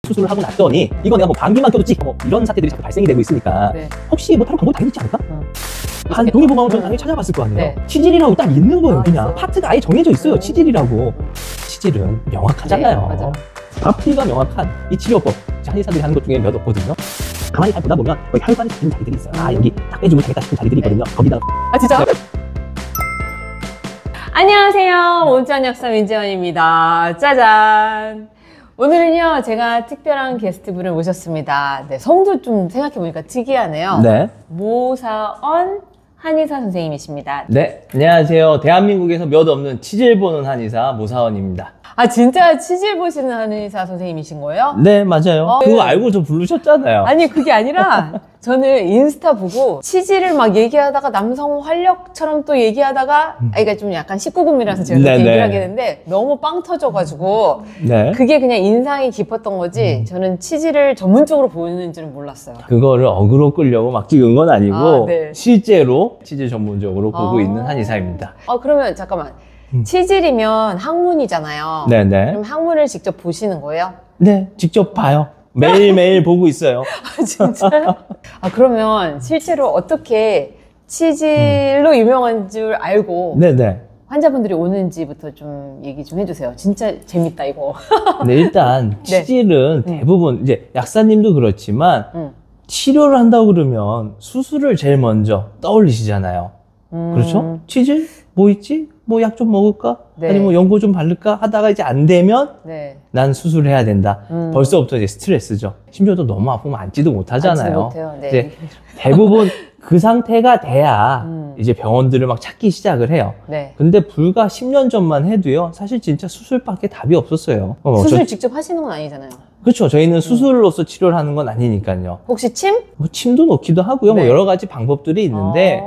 수술을 하고 났더니 이거 내가 뭐 방귀만 껴도 찍! 뭐 이런 사태들이 자꾸 발생이 되고 있으니까 혹시 뭐 다른 방법이 당연히 있지 않을까? 한 동의보감을 저는 당연히 찾아봤을 거 아니에요. 치질이라고 딱 있는 거예요. 그냥 파트가 아예 정해져 있어요. 치질이라고. 치질은 명확하잖아요. 앞뒤가 명확한 이 치료법, 한의사들이 하는 것 중에 몇 없거든요. 가만히 잘 보다 보면 거기 혈관이 잡힌 자리들이 있어요. 아, 여기 딱 빼주면 되겠다 싶은 자리들이 있거든요. 거기다가. 아, 진짜? 안녕하세요. 온천 역사 민재원입니다. 짜잔. 오늘은요, 제가 특별한 게스트분을 모셨습니다. 네, 성도 좀 생각해보니까 특이하네요. 네. 모사언 한의사 선생님이십니다. 네, 안녕하세요. 대한민국에서 몇 없는 치질 보는 한의사 모사원입니다. 아, 진짜 치질 보시는 한의사 선생님이신 거예요? 네, 맞아요. 그거 알고 저 부르셨잖아요. 아니, 그게 아니라 저는 인스타 보고 치질을 막 얘기하다가 남성 활력처럼 또 얘기하다가 그러니까 좀 약간 19금이라서 제가 그렇게 얘기를 하게 됐는데 너무 빵 터져가지고 그게 그냥 인상이 깊었던 거지 저는 치질을 전문적으로 보는 줄은 몰랐어요. 그거를 어그로 끌려고 막 찍은 건 아니고 실제로 치질 전문적으로 보고 있는 한의사입니다. 그러면 잠깐만. 치질이면 학문이잖아요. 네네. 그럼 학문을 직접 보시는 거예요? 네, 직접 봐요. 매일매일 보고 있어요. 아, 진짜요? 아, 그러면 실제로 어떻게 치질로 유명한 줄 알고 네네. 환자분들이 오는지부터 좀 얘기 좀 해주세요. 진짜 재밌다, 이거. 네, 일단 치질은 대부분 이제 약사님도 그렇지만 치료를 한다고 그러면 수술을 제일 먼저 떠올리시잖아요. 그렇죠? 치질? 뭐 있지? 뭐 약 좀 먹을까? 아니면 뭐 연고 좀 바를까? 하다가 이제 안 되면 난 수술을 해야 된다. 벌써부터 이제 스트레스죠. 심지어도 너무 아프면 앉지도 못하잖아요. 못해요. 네. 이제 대부분 그 상태가 돼야 이제 병원들을 막 찾기 시작을 해요. 근데 불과 10년 전만 해도요. 사실 진짜 수술밖에 답이 없었어요. 수술 직접 하시는 건 아니잖아요. 그렇죠. 저희는 수술로서 치료를 하는 건 아니니까요. 혹시 침? 뭐 침도 넣기도 하고요. 뭐 여러 가지 방법들이 있는데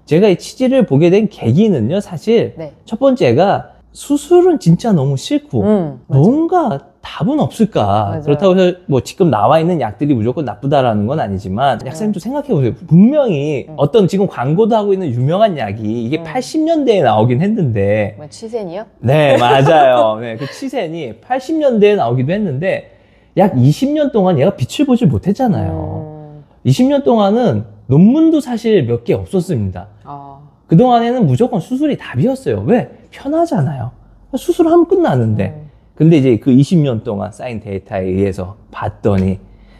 제가 이 치질을 보게 된 계기는요, 사실 첫 번째가 수술은 진짜 너무 싫고 뭔가 답은 없을까. 그렇다고 해서 뭐 지금 나와 있는 약들이 무조건 나쁘다라는 건 아니지만 약사님도 생각해 보세요. 분명히 어떤 지금 광고도 하고 있는 유명한 약이 이게 80년대에 나오긴 했는데 뭐 치센이요? 네, 맞아요. 네, 그 치센이 80년대에 나오기도 했는데 약 20년 동안 얘가 빛을 보질 못했잖아요. 20년 동안은 논문도 사실 몇 개 없었습니다. 그동안에는 무조건 수술이 답이었어요. 왜? 편하잖아요. 수술하면 끝나는데. 근데 이제 그 20년 동안 쌓인 데이터에 의해서 봤더니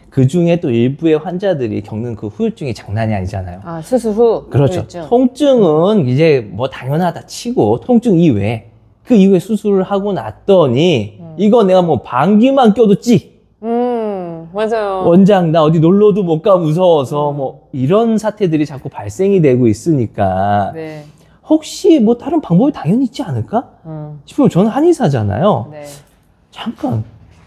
그 중에 또 일부의 환자들이 겪는 그 후유증이 장난이 아니잖아요. 아, 수술 후? 그렇죠. 후유증. 통증은 이제 뭐 당연하다 치고 통증 이외에 그 이후에 수술을 하고 났더니 이거 내가 뭐 방귀만 껴도 찍! 맞아요. 원장 나 어디 놀러도 못 가 무서워서 뭐 이런 사태들이 자꾸 발생이 되고 있으니까 혹시 뭐 다른 방법이 당연히 있지 않을까 싶으면 저는 한의사잖아요. 잠깐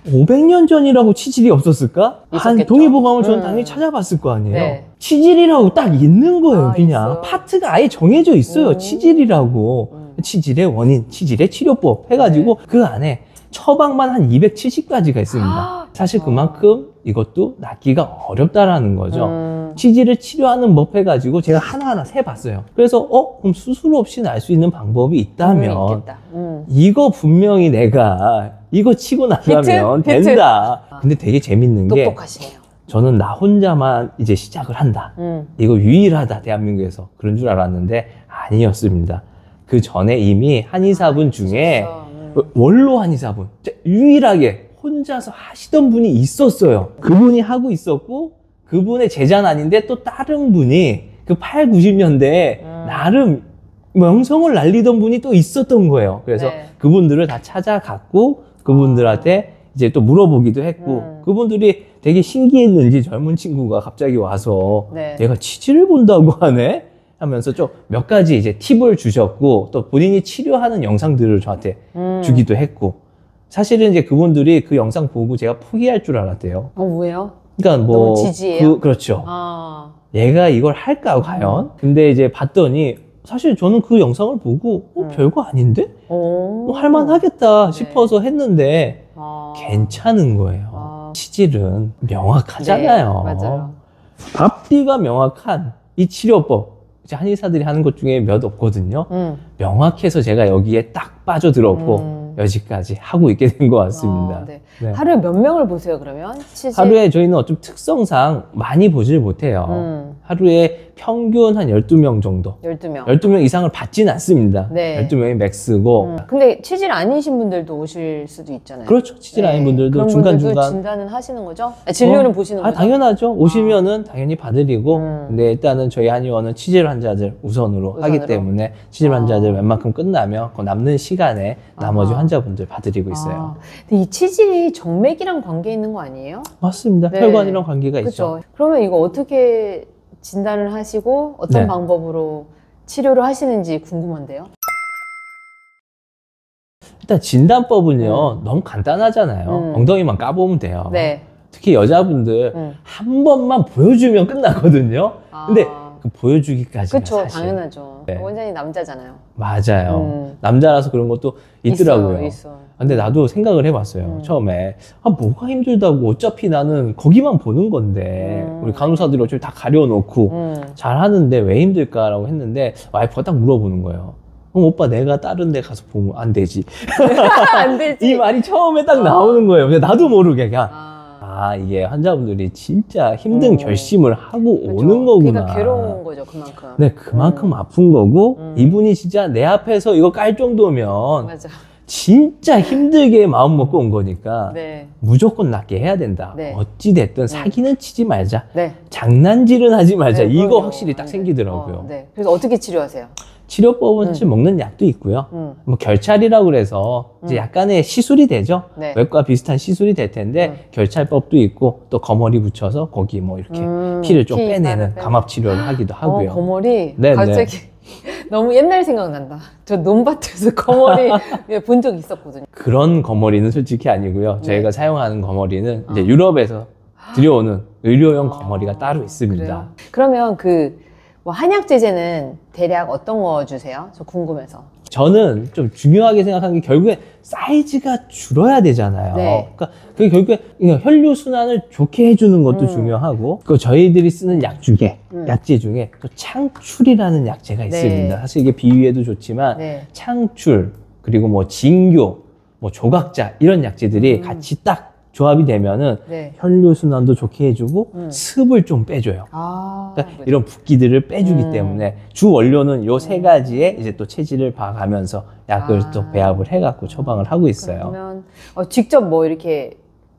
500년 전이라고 치질이 없었을까? 한 동의보감을 저는 당연히 찾아봤을 거 아니에요. 치질이라고 딱 있는 거예요. 그냥 있어요. 파트가 아예 정해져 있어요. 치질이라고. 치질의 원인, 치질의 치료법 해가지고 그 안에 처방만 한 270가지가 있습니다. 사실 그만큼 이것도 낫기가 어렵다라는 거죠. 치질을 치료하는 법 해가지고 제가 하나하나 세봤어요. 그래서 그럼 수술 없이 날 수 있는 방법이 있다면 이거 분명히 내가 이거 치고 나가면 된다. 근데 되게 재밌는 게 똑똑하시네요. 저는 나 혼자만 이제 시작을 한다. 이거 유일하다 대한민국에서 그런 줄 알았는데 아니었습니다. 그 전에 이미 한의사분 중에 원로 한의사분 유일하게 혼자서 하시던 분이 있었어요. 그분이 하고 있었고 그분의 제자는 아닌데 또 다른 분이 그 8, 90년대에 나름 명성을 날리던 분이 또 있었던 거예요. 그래서 그분들을 다 찾아갔고 그분들한테 이제 또 물어보기도 했고 그분들이 되게 신기했는지 젊은 친구가 갑자기 와서 얘가 치질을 본다고 하네? 하면서 좀 몇 가지 이제 팁을 주셨고 또 본인이 치료하는 영상들을 저한테 주기도 했고 사실은 이제 그분들이 그 영상 보고 제가 포기할 줄 알았대요. 왜요? 그러니까 뭐 너무 지지해요? 그렇죠. 얘가 이걸 할까 과연? 근데 이제 봤더니 사실 저는 그 영상을 보고 별거 아닌데? 할만하겠다 싶어서 했는데 괜찮은 거예요. 치질은 명확하잖아요. 맞아요. 앞뒤가 명확한 이 치료법 한의사들이 하는 것 중에 몇 없거든요. 명확해서 제가 여기에 딱 빠져들었고 여지까지 하고 있게 된 것 같습니다. 네. 네. 하루에 몇 명을 보세요, 그러면? 치질? 하루에 저희는 어쩜 특성상 많이 보질 못해요. 하루에 평균 한 12명 정도. 12명. 12명 이상을 받지는 않습니다. 네. 12명이 맥스고. 근데 치질 아니신 분들도 오실 수도 있잖아요. 그렇죠. 치질 아닌 분들도 그런 중간중간. 분들도 진단은 하시는 거죠? 진료는 보시는 거죠? 당연하죠. 오시면은 당연히 봐드리고. 근데 일단은 저희 한의원은 치질 환자들 우선으로 하기 때문에 치질 환자들 웬만큼 끝나면 그 남는 시간에 나머지 환자분들 봐드리고 있어요. 근데 이 치질이 정맥이랑 관계 있는 거 아니에요? 맞습니다. 네. 혈관이랑 관계가 그쵸? 있죠. 그러면 이거 어떻게 진단을 하시고 어떤 네. 방법으로 치료를 하시는지 궁금한데요? 일단 진단법은요 너무 간단하잖아요. 엉덩이만 까보면 돼요. 네. 특히 여자분들 한 번만 보여주면 끝나거든요. 근데 그 보여주기까지가 그쵸, 사실 당연하죠. 네. 원장님 남자잖아요. 맞아요. 남자라서 그런 것도 있더라고요. 있어요. 근데 나도 생각을 해봤어요. 처음에 뭐가 힘들다고, 어차피 나는 거기만 보는 건데 우리 간호사들이 어차피 다 가려놓고 잘하는데 왜 힘들까라고 했는데 와이프가 딱 물어보는 거예요. 그럼 오빠 내가 다른 데 가서 보면 안 되지. 안 되지. 이 말이 처음에 딱 나오는 거예요. 근데 나도 모르게 그냥 이게 환자분들이 진짜 힘든 결심을 하고 오는 거구나. 그러니까 괴로운 거죠, 그만큼. 네, 그만큼 아픈 거고 이분이 진짜 내 앞에서 이거 깔 정도면 맞아. 진짜 힘들게 마음 먹고 온 거니까 네. 무조건 낫게 해야 된다. 네. 어찌됐든 사기는 치지 말자. 네. 장난질은 하지 말자. 네, 이거 그럼요. 확실히 딱 생기더라고요. 네. 그래서 어떻게 치료하세요? 치료법은 사실 먹는 약도 있고요. 뭐 결찰이라고 그래서 이제 약간의 시술이 되죠. 네. 외과 비슷한 시술이 될 텐데 결찰법도 있고 또 거머리 붙여서 거기 뭐 이렇게 피를 좀 빼내는 감압 치료를 하기도 하고요. 거머리? 네, 갑자기 너무 옛날 생각난다. 저 논밭에서 거머리 본 적 있었거든요. 그런 거머리는 솔직히 아니고요. 저희가 사용하는 거머리는 이제 유럽에서 들여오는 의료용 거머리가 따로 있습니다. 그래요? 그러면 뭐 한약 제제는 대략 어떤 거 주세요? 저 궁금해서. 저는 좀 중요하게 생각하는 게 결국에 사이즈가 줄어야 되잖아요. 네. 그러니까 그게 결국에 혈류 순환을 좋게 해주는 것도 중요하고, 그 저희들이 쓰는 약 중에 약재 중에 또 창출이라는 약재가 있습니다. 사실 이게 비위에도 좋지만 창출 그리고 뭐 진교, 뭐 조각자 이런 약재들이 같이 딱 조합이 되면은 혈류 순환도 좋게 해주고 습을 좀 빼줘요. 그러니까 이런 붓기들을 빼주기 때문에 주 원료는 요 세 가지에 이제 또 체질을 봐가면서 약을 또 배합을 해갖고 처방을 하고 있어요. 그러면 직접 뭐 이렇게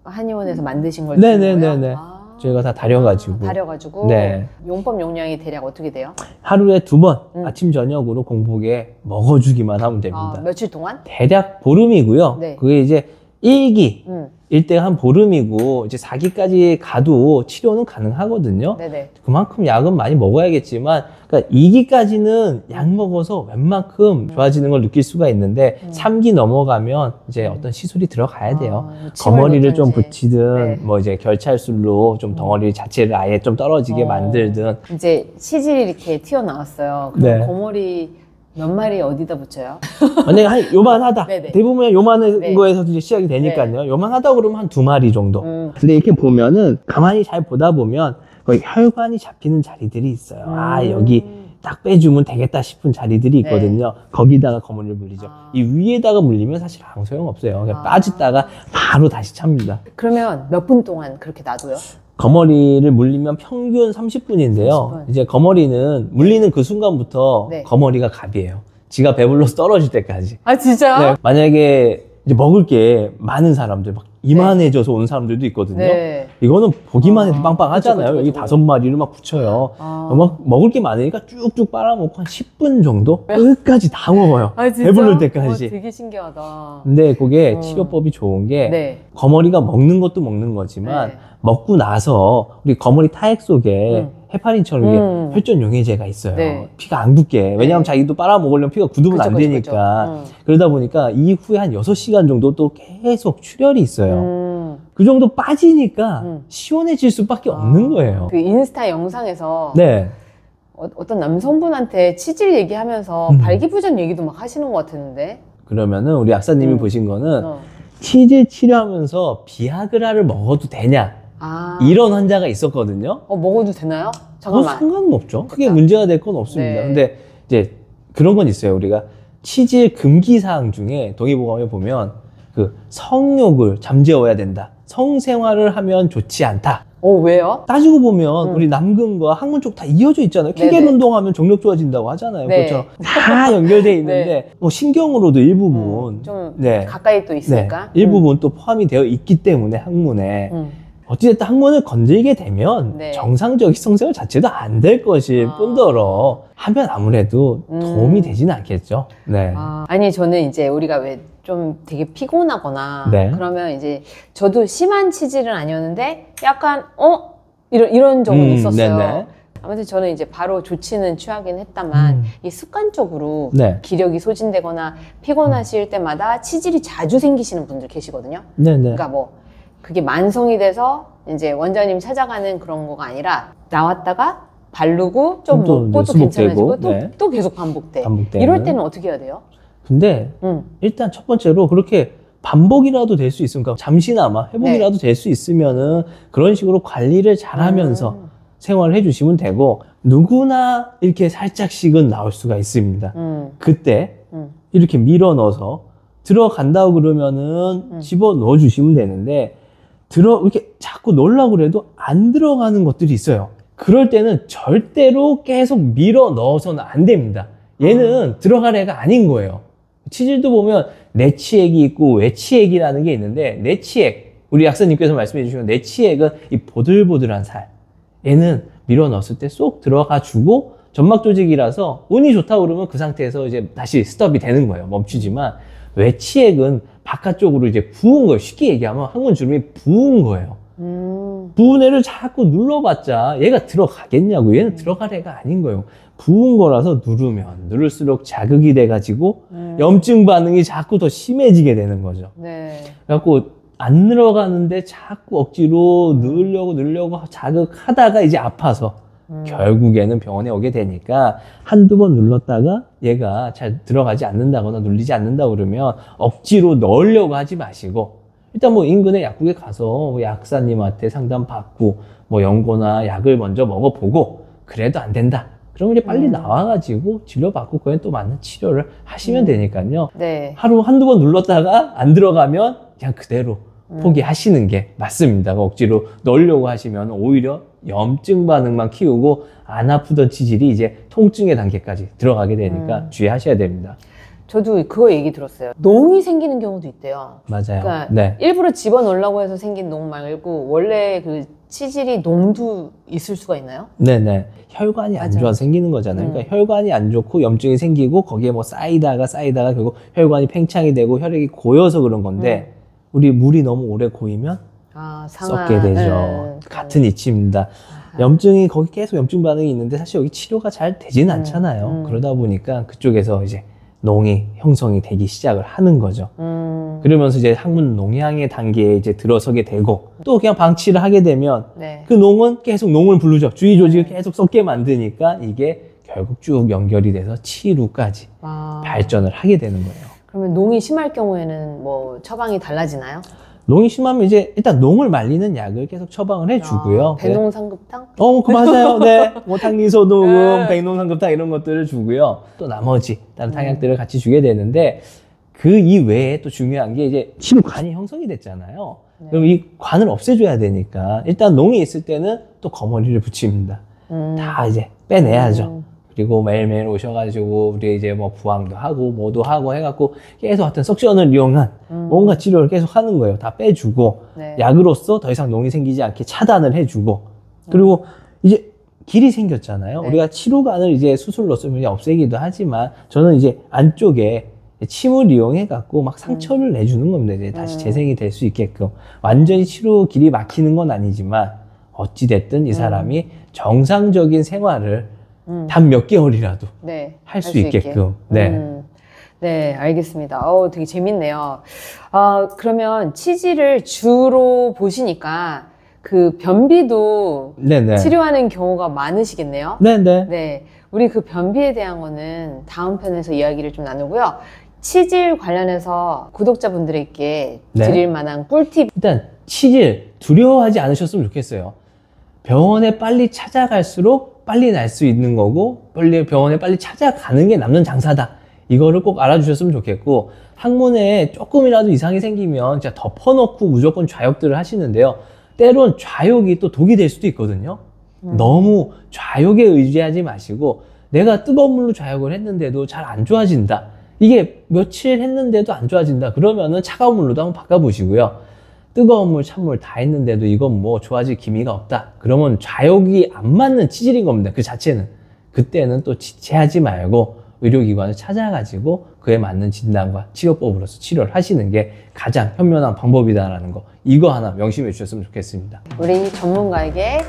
한의원에서 만드신 걸 네네네네. 저희가 다 다려가지고. 다려가지고. 네. 용법 용량이 대략 어떻게 돼요? 하루에 2번 아침 저녁으로 공복에 먹어주기만 하면 됩니다. 며칠 동안? 대략 보름이고요. 네. 그게 이제 1기 일대 한 보름이고 이제 4기까지 가도 치료는 가능하거든요. 네네. 그만큼 약은 많이 먹어야겠지만, 그러니까 2기까지는 약 먹어서 웬만큼 좋아지는 걸 느낄 수가 있는데 3기 넘어가면 이제 어떤 시술이 들어가야 돼요. 거머리를 좀 붙이든 뭐 이제 결찰술로 좀 덩어리 자체를 아예 좀 떨어지게 만들든. 이제 치질이 이렇게 튀어나왔어요. 그럼 거머리 몇 마리 어디다 붙여요? 만약에 한 요만하다. 네네. 대부분 요만한 거에서 이제 시작이 되니까요. 요만하다 그러면 한 2마리 정도. 근데 이렇게 보면은 가만히 잘 보다 보면 거의 혈관이 잡히는 자리들이 있어요. 여기 딱 빼주면 되겠다 싶은 자리들이 있거든요. 거기다가 거머리를 물리죠. 이 위에다가 물리면 사실 아무 소용 없어요. 그냥 빠졌다가 바로 다시 찹니다. 그러면 몇 분 동안 그렇게 놔둬요? 거머리를 물리면 평균 30분인데요. 30분. 이제 거머리는 물리는 그 순간부터 거머리가 갑이에요. 지가 배불러서 떨어질 때까지. 진짜? 네. 만약에 이제 먹을 게 많은 사람들, 막 이만해져서 온 사람들도 있거든요. 이거는 보기만 해도 빵빵하잖아요. 여기 5마리를 막 붙여요. 막 먹을 게 많으니까 쭉쭉 빨아먹고 한 10분 정도 끝까지 다 먹어요. 배부를 때까지. 되게 신기하다. 근데 그게 치료법이 좋은 게 거머리가 먹는 것도 먹는 거지만 먹고 나서 우리 거머리 타액 속에 헤파린처럼 이게 혈전 용해제가 있어요. 피가 안 굳게. 왜냐하면 자기도 빨아먹으려면 피가 굳으면 안 되니까. 그러다 보니까 이후에 한 6시간 정도 또 계속 출혈이 있어요. 그 정도 빠지니까 시원해질 수밖에 없는 거예요. 그 인스타 영상에서 네. 어떤 남성분한테 치질 얘기하면서 발기부전 얘기도 막 하시는 것 같았는데. 그러면은 우리 약사님이 보신 거는 치질 치료하면서 비아그라를 먹어도 되냐? 이런 환자가 있었거든요. 먹어도 되나요? 잠깐만. 상관은 없죠. 크게 문제가 될 건 없습니다. 근데 이제 그런 건 있어요. 우리가 치질 금기 사항 중에 동의보감에 보면 그 성욕을 잠재워야 된다. 성생활을 하면 좋지 않다. 왜요? 따지고 보면 우리 남근과 항문 쪽 다 이어져 있잖아요. 케겔 운동하면 정력 좋아진다고 하잖아요. 네. 그렇죠. 다 연결돼 있는데 네. 뭐 신경으로도 일부분 좀 네. 가까이 또 있으니까 일부분 또 포함이 되어 있기 때문에 항문에 어찌됐든 항문을 건들게 되면 네. 정상적인 성생활 자체도 안 될 것일 뿐더러 하면 아무래도 도움이 되지는 않겠죠. 네. 아니 저는 이제 우리가 왜 좀 되게 피곤하거나 네. 그러면 이제 저도 심한 치질은 아니었는데 약간 이런 적은 있었어요. 네네. 아무튼 저는 이제 바로 조치는 취하긴 했다만 이 습관적으로 네. 기력이 소진되거나 피곤하실 때마다 치질이 자주 생기시는 분들 계시거든요. 네네. 그러니까 뭐 그게 만성이 돼서 이제 원장님 찾아가는 그런 거가 아니라 나왔다가 바르고 좀 또 먹고 이제 또 괜찮아지고 네. 또 계속 반복돼. 반복되는. 이럴 때는 어떻게 해야 돼요? 근데 일단 첫 번째로 그렇게 반복이라도 될 수 있으니까 잠시나마 회복이라도 될 수 있으면은 그런 식으로 관리를 잘 하면서 생활을 해주시면 되고 누구나 이렇게 살짝씩은 나올 수가 있습니다. 그때 이렇게 밀어 넣어서 들어간다고 그러면은 집어 넣어 주시면 되는데 이렇게 자꾸 넣으려고 그래도 안 들어가는 것들이 있어요. 그럴 때는 절대로 계속 밀어 넣어서는 안 됩니다. 얘는 들어갈 애가 아닌 거예요. 치질도 보면 내치액이 있고 외치액이라는 게 있는데 내치액, 우리 약사님께서 말씀해 주시면 내치액은 이 보들보들한 살, 얘는 밀어 넣었을 때 쏙 들어가 주고 점막 조직이라서 운이 좋다 그러면 그 상태에서 이제 다시 스톱이 되는 거예요. 멈추지만 외치액은 바깥쪽으로 이제 부은 거예요. 쉽게 얘기하면 항문 주름이 부은 거예요. 부은 애를 자꾸 눌러봤자 얘가 들어가겠냐고. 얘는 들어갈 애가 아닌 거예요. 부은 거라서 누르면 누를수록 자극이 돼가지고 염증 반응이 자꾸 더 심해지게 되는 거죠. 네. 그래갖고 안 들어가는데 자꾸 억지로 넣으려고 자극하다가 이제 아파서 결국에는 병원에 오게 되니까 한두 번 눌렀다가 얘가 잘 들어가지 않는다거나 눌리지 않는다 그러면 억지로 넣으려고 하지 마시고 일단 뭐 인근의 약국에 가서 뭐 약사님한테 상담 받고 뭐 연고나 약을 먼저 먹어보고 그래도 안 된다. 그러면 이제 빨리 나와가지고 진료받고 그에 또 맞는 치료를 하시면 되니까요. 네. 하루 한두 번 눌렀다가 안 들어가면 그냥 그대로 포기하시는 게 맞습니다. 억지로 넣으려고 하시면 오히려 염증 반응만 키우고 안 아프던 치질이 이제 통증의 단계까지 들어가게 되니까 주의하셔야 됩니다. 저도 그거 얘기 들었어요. 농이 생기는 경우도 있대요. 맞아요. 그러니까 네. 일부러 집어넣으려고 해서 생긴 농 말고 원래 그 치질이 농도 있을 수가 있나요? 네네. 혈관이 안 좋아서 생기는 거잖아요. 그러니까 혈관이 안 좋고 염증이 생기고 거기에 뭐 쌓이다가 결국 혈관이 팽창이 되고 혈액이 고여서 그런 건데 우리 물이 너무 오래 고이면 썩게 되죠. 네. 같은 이치입니다. 염증이 거기 계속 염증 반응이 있는데 사실 여기 치료가 잘 되지는 않잖아요. 그러다 보니까 그쪽에서 이제 농이 형성이 되기 시작을 하는 거죠. 그러면서 이제 항문 농양의 단계에 이제 들어서게 되고 또 그냥 방치를 하게 되면 네. 그 농은 계속 농을 부르죠. 주위 조직을 계속 썩게 만드니까 이게 결국 쭉 연결이 돼서 치루까지 발전을 하게 되는 거예요. 그러면 농이 심할 경우에는 뭐 처방이 달라지나요? 농이 심하면 이제 일단 농을 말리는 약을 계속 처방을 해주고요. 백농상급탕? 그 맞아요. 네. 뭐 당리소 녹음, 백농상급탕 이런 것들을 주고요. 또 나머지 다른 탕약들을 같이 주게 되는데 그 이외에 또 중요한 게 이제 치료관이 형성이 됐잖아요. 그럼 이 관을 없애줘야 되니까 일단 농이 있을 때는 또 거머리를 붙입니다. 다 이제 빼내야죠. 그리고 매일매일 오셔가지고 우리 이제 뭐 부항도 하고 뭐도 하고 해갖고 계속 하여튼 석션을 이용한 뭔가 치료를 계속 하는 거예요. 다 빼주고 네. 약으로서 더 이상 농이 생기지 않게 차단을 해주고 그리고 이제 길이 생겼잖아요. 네. 우리가 치료관을 이제 수술로 쓰면 없애기도 하지만 저는 이제 안쪽에 침을 이용해갖고 막 상처를 내주는 겁니다. 이제 다시 재생이 될 수 있게끔. 완전히 치료 길이 막히는 건 아니지만 어찌됐든 이 사람이 정상적인 생활을 단 몇 개월이라도 네, 할 수 있게끔. 네. 네, 알겠습니다. 되게 재밌네요. 그러면 치질을 주로 보시니까 그 변비도 네네. 치료하는 경우가 많으시겠네요. 네네. 네, 우리 그 변비에 대한 거는 다음 편에서 이야기를 좀 나누고요. 치질 관련해서 구독자분들에게 네. 드릴 만한 꿀팁. 일단 치질 두려워하지 않으셨으면 좋겠어요. 병원에 빨리 찾아갈수록 빨리 날 수 있는 거고 빨리 병원에 빨리 찾아가는 게 남는 장사다. 이거를 꼭 알아주셨으면 좋겠고, 항문에 조금이라도 이상이 생기면 진짜 덮어놓고 무조건 좌욕들을 하시는데요. 때론 좌욕이 또 독이 될 수도 있거든요. 너무 좌욕에 의지하지 마시고, 내가 뜨거운 물로 좌욕을 했는데도 잘 안 좋아진다. 이게 며칠 했는데도 안 좋아진다. 그러면은 차가운 물로도 한번 바꿔보시고요. 뜨거운 물, 찬물 다 했는데도 이건 뭐 좋아질 기미가 없다. 그러면 좌욕이 안 맞는 치질인 겁니다. 그 자체는. 그때는 또 지체하지 말고 의료기관을 찾아가지고 그에 맞는 진단과 치료법으로서 치료를 하시는 게 가장 현명한 방법이다라는 거, 이거 하나 명심해 주셨으면 좋겠습니다. 우리 전문가에게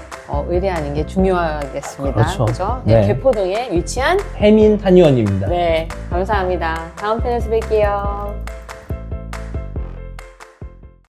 의뢰하는 게 중요하겠습니다. 그렇죠? 네, 네. 개포동에 위치한 해민 한의원입니다. 네, 감사합니다. 다음 편에서 뵐게요.